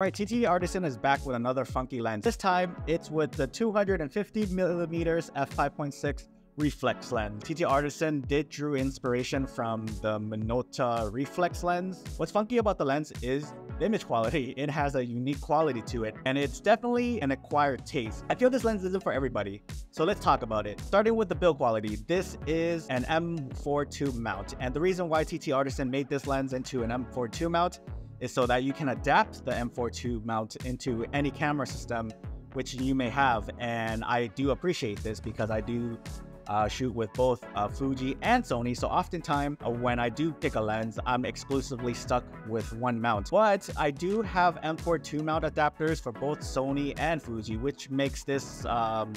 Alright, TTartisan is back with another funky lens. This time, it's with the 250mm f5.6 Reflex Lens. TTartisan drew inspiration from the Minolta Reflex Lens. What's funky about the lens is the image quality. It has a unique quality to it, and it's definitely an acquired taste. I feel this lens isn't for everybody, so let's talk about it. Starting with the build quality, this is an M4 mount, and the reason why TTartisan made this lens into an M4 mount is so that you can adapt the M4 mount into any camera system which you may have, and I do appreciate this because I do shoot with both Fuji and Sony, so oftentimes when I do pick a lens, I'm exclusively stuck with one mount. But I do have M4 mount adapters for both Sony and Fuji, which makes this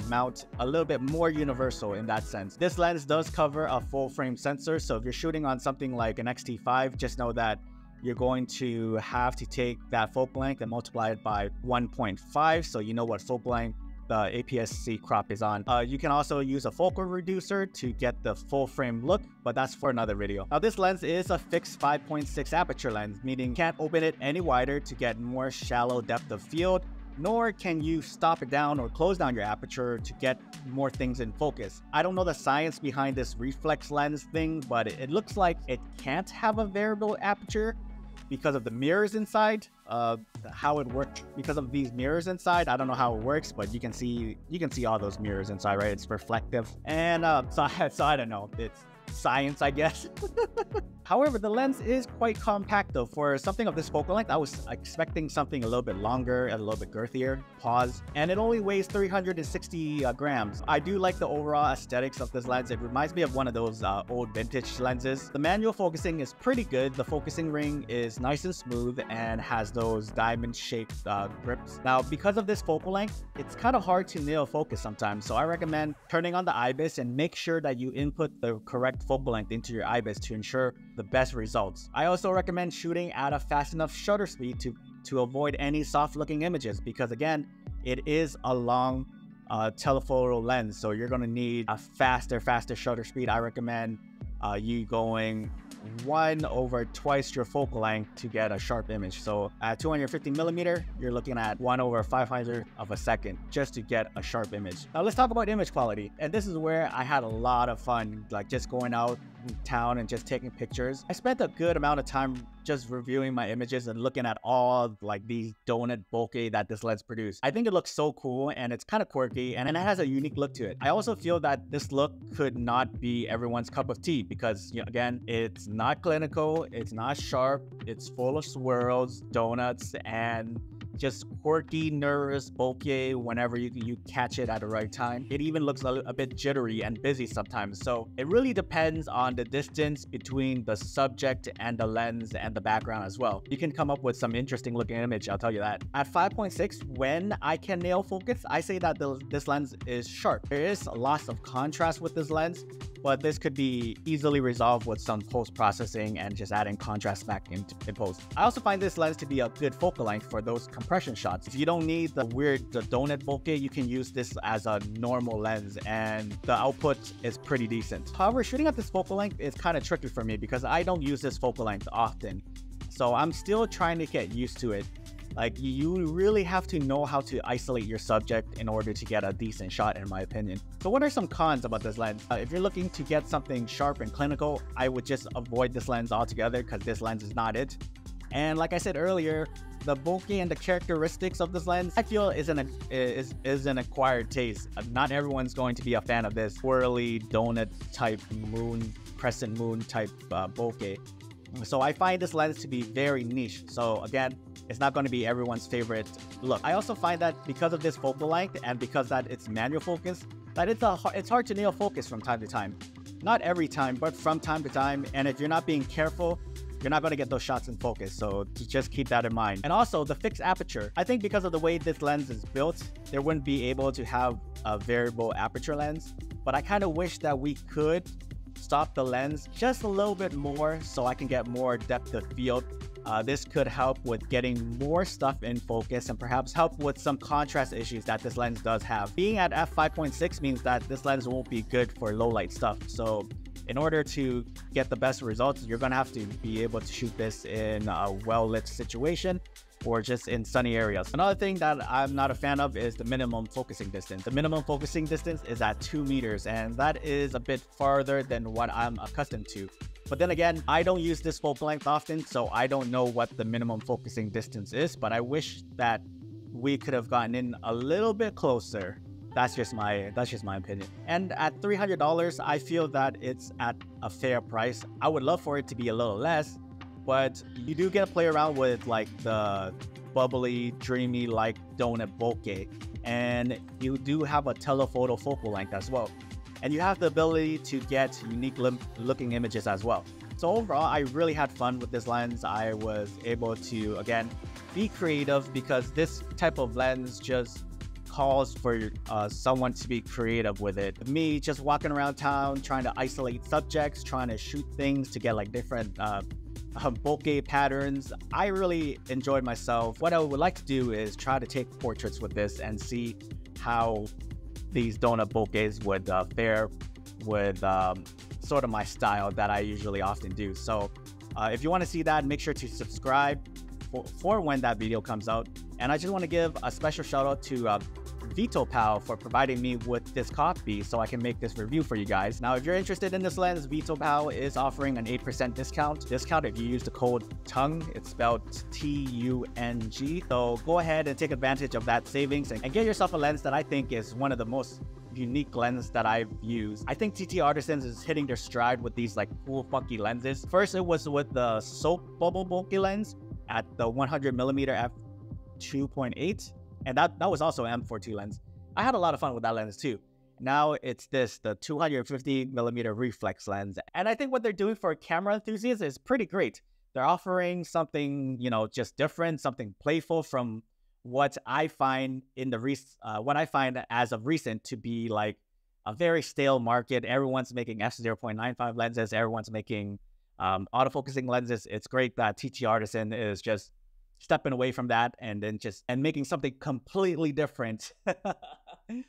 mount a little bit more universal in that sense. This lens does cover a full frame sensor, so if you're shooting on something like an X-T5, just know that you're going to have to take that focal length and multiply it by 1.5, so you know what focal length the APS-C crop is on. You can also use a focal reducer to get the full frame look, but that's for another video. Now, this lens is a fixed 5.6 aperture lens, meaning you can't open it any wider to get more shallow depth of field, nor can you stop it down or close down your aperture to get more things in focus. I don't know the science behind this reflex lens thing, but it looks like it can't have a variable aperture because of the mirrors inside. How it works because of these mirrors inside, I don't know how it works, but you can see all those mirrors inside, right? It's reflective, and so I don't know, it's science, I guess. However, the lens is quite compact though. For something of this focal length, I was expecting something a little bit longer and a little bit girthier. Pause. And it only weighs 360 grams. I do like the overall aesthetics of this lens. It reminds me of one of those old vintage lenses. The manual focusing is pretty good. The focusing ring is nice and smooth and has those diamond-shaped grips. Now, because of this focal length, it's kind of hard to nail focus sometimes. So I recommend turning on the IBIS and make sure that you input the correct focal length into your IBIS to ensure the best results. I also recommend shooting at a fast enough shutter speed to avoid any soft looking images, because again, it is a long telephoto lens, so you're going to need a faster shutter speed. I recommend you going 1 over twice your focal length to get a sharp image. So at 250mm, you're looking at 1 over 500 of a second just to get a sharp image. Now let's talk about image quality, and this is where I had a lot of fun, like just going out in town and just taking pictures. I spent a good amount of time just reviewing my images and looking at all like these donut bokeh that this lens produced. I think it looks so cool, and it's kind of quirky, and it has a unique look to it. I also feel that this look could not be everyone's cup of tea because, you know, again, it's not clinical, it's not sharp, it's full of swirls, donuts, and just quirky, nervous bokeh whenever you catch it at the right time. It even looks a bit jittery and busy sometimes. So it really depends on the distance between the subject and the lens and the background as well. You can come up with some interesting looking image, I'll tell you that. At 5.6, when I can nail focus, I say that this lens is sharp. There is a loss of contrast with this lens, but this could be easily resolved with some post-processing and just adding contrast back in post. I also find this lens to be a good focal length for those compression shots. If you don't need the donut bokeh, you can use this as a normal lens and the output is pretty decent. However, shooting at this focal length is kind of tricky for me because I don't use this focal length often. So I'm still trying to get used to it. Like, you really have to know how to isolate your subject in order to get a decent shot, in my opinion. So what are some cons about this lens? If you're looking to get something sharp and clinical, I would just avoid this lens altogether because this lens is not it. And like I said earlier, the bokeh and the characteristics of this lens, I feel is an acquired taste. Not everyone's going to be a fan of this swirly donut type moon, crescent moon type bokeh. So I find this lens to be very niche. So again, it's not going to be everyone's favorite look. I also find that because of this focal length and because that it's manual focus, that it's hard to nail focus from time to time. Not every time, but from time to time. And if you're not being careful, you're not going to get those shots in focus. So just keep that in mind. And also the fixed aperture. I think because of the way this lens is built, there wouldn't be able to have a variable aperture lens. But I kind of wish that we could stop the lens just a little bit more so I can get more depth of field. This could help with getting more stuff in focus and perhaps help with some contrast issues that this lens does have. Being at f5.6 means that this lens won't be good for low light stuff. So in order to get the best results, you're going to have to be able to shoot this in a well-lit situation. or just in sunny areas. Another thing that I'm not a fan of is the minimum focusing distance. The minimum focusing distance is at 2 meters, and that is a bit farther than what I'm accustomed to. But then again, I don't use this focal length often, so I don't know what the minimum focusing distance is, but I wish that we could have gotten in a little bit closer. That's just my opinion. And at $300, I feel that it's at a fair price. I would love for it to be a little less, but you do get to play around with like the bubbly, dreamy like donut bokeh, and you do have a telephoto focal length as well. And you have the ability to get unique looking images as well. So overall, I really had fun with this lens. I was able to, again, be creative because this type of lens just calls for someone to be creative with it. Me just walking around town, trying to isolate subjects, trying to shoot things to get like different bokeh patterns. I really enjoyed myself. What I would like to do is try to take portraits with this and see how these donut bokehs would fare with sort of my style that I usually often do. So if you want to see that, make sure to subscribe for when that video comes out. And I just want to give a special shout out to VitoPal for providing me with this copy so I can make this review for you guys. Now, if you're interested in this lens, VitoPal is offering an 8% discount if you use the code TONGUE. It's spelled T-U-N-G. So go ahead and take advantage of that savings and get yourself a lens that I think is one of the most unique lenses that I've used. I think TTartisans is hitting their stride with these like cool funky lenses. First, it was with the soap bubble bokeh lens at the 100mm f2.8. And that was also an M42 lens. I had a lot of fun with that lens too. Now it's the 250mm reflex lens. And I think what they're doing for camera enthusiasts is pretty great. They're offering something, you know, just different, something playful from what I find as of recent to be like a very stale market. Everyone's making f0.95 lenses. Everyone's making autofocusing lenses. It's great that TTartisan is just stepping away from that and making something completely different,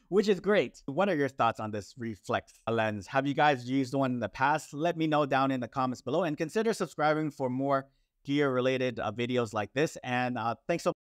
which is great. What are your thoughts on this reflex lens? Have you guys used one in the past? Let me know down in the comments below, and consider subscribing for more gear related videos like this. And thanks so